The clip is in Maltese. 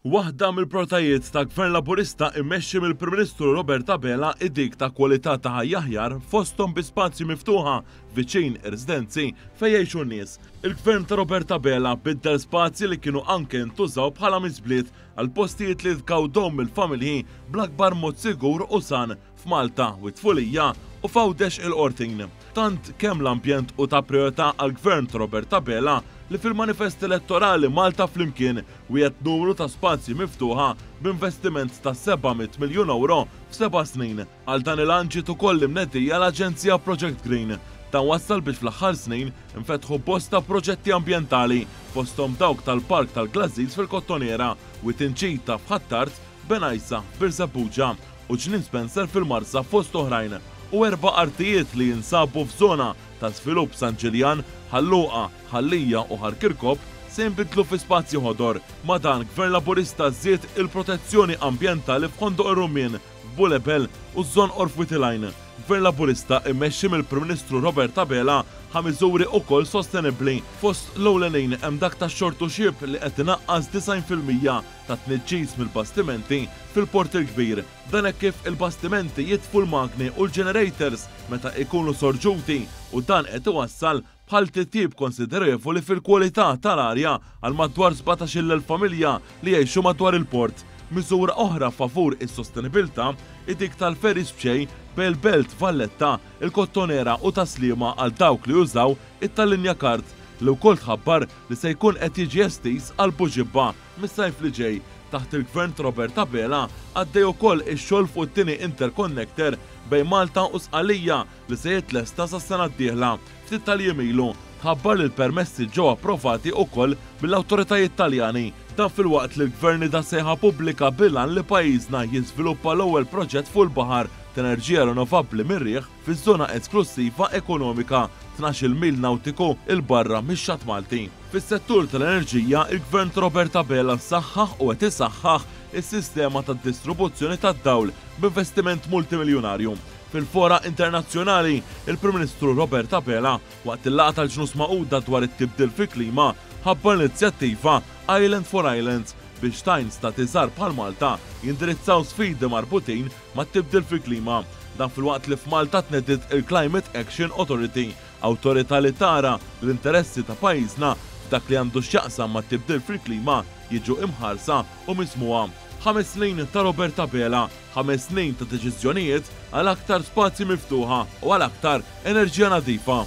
Waħda mill-protajiet ta' Gvern Laburista immexxi mill-Prim Ministru Robert Abela id-dik ta' kwalità ta' ħajja aħjar fosthom bi spazji miftuħa viċin ir-residenzi fejn jgħixu n-nies. Il-Gvern ta' Robert Abela biddel spazji li kienu anke ntużaw bħala miżbliet għal postijiet li tkawdhom mill-familji bl-akbar mod sigur u san f'Malta u Tfulija u f'Għawdex il-Qortin. Tant kemm l-ambjent u ta' priorità għal Gvern ta' Robert Abela li fil-manifest elettorali Malta flimkien wieħed numru ta' spazji miftuħa b'investiment ta' 700 miljun euro f'7 snin. Għal dan il-għan ukoll imnedija l-Aġenzija Project Green. Dan wassal biex fl-aħħar snin infetħu bosta proġetti ambjentali fosthom dawk tal-Park tal-Glażiż fil-Kottoniera u Tinċita f'Ħattart, Benajsa, Birżebbuġa u Ġnien Spencer fil-Marsa fost oħrajn. U 4 artijiet li jinsabu f'żona ta' żvilupp San Ġiljan, Ħalluqa, Ħallija u Ħarkirkop se jinbidlu fi spazji ħodor. Ma dan Gvern Laburista żied il-protezzjoni ambjentali f'Ħondoq ir-Rumien, f'Bulebel u żon Orfwitilajn. Gvern Laburista immexxi mill-Prim Ministru Robert Abela ħa miżuri wkoll sostenibbli fost l-ewlenin hemm dak tax-xortu xieb li qed inaqqas 90% ta' tniġġis mill-bastimenti fil-Port il-Kbir. Dan hekk kif il-bastimenti jitfu l-magni u l-generators meta jkunu sorġuti u dan qed iwassal bħal titjib konsiderevoli fil-kwalità tal-arja għal madwar 17,000 familja li jgħixu madwar il-port. Miżura oħra favur is-sostenibilità id-dik tal-Ferries b'xej bel-Belt Valletta, il-Kottoniera u Taslima għal dawk li jużaw it-tal-linja kart li wkoll tħabbar li se jkun qed jiġi estis għal Buġibba mis-sajf li ġej. Taħt il-Gvern Robert Abela għaddej ukoll ix-xogħol fuq it-tieni interconnector bejn Malta u Sqallija li se jitlesta sas-sena d-dieħla. Ftit tal-jiem ilu tħabbar li l-permessi ġew approvati wkoll mill-awtoritajiet Taljani. Dan fil-waqt li l-Gvern da sejħa pubblika bilan li pajjiżna jiżviluppa l-ewwel proġett fuq il-baħar ta' enerġija rinnovabbli mir-riħ fiż-żona esklusiva ekonomika 12 mil nautiku il-barra mix-Xatt Malti. Fis-settur tal-enerġija, il-Gvern Robert Abela saħħaħ u qed isaħħaħ is-sistema tad-distribuzzjoni tad-dawl b'investiment multimiljonarju. Fil-fora internazzjonali, il-Prim Ministru Robert Abela waqt il-laqgħa tal-Ġnus Magħquda dwar it-tibdil fil-klima ħabbar l-inizjattiva Island for Islands biex tajns ta' tiżar bħal Malta jindirizzaw sfidi marbutin ma' tibdil fil-klima. Dan fil-waqt li f'Malta tneddet il-Climate Action Authority, awtorità li tara l-interessi ta' pajjiżna f'dak li għandu x'jaqsam ma' tibdil fil-klima jiġu imħarsa u mismuha. 5 snin ta' Robert Abela, 5 snin ta' deċiżjonijiet għal aktar spazji miftuħa u għal aktar enerġija nadifa.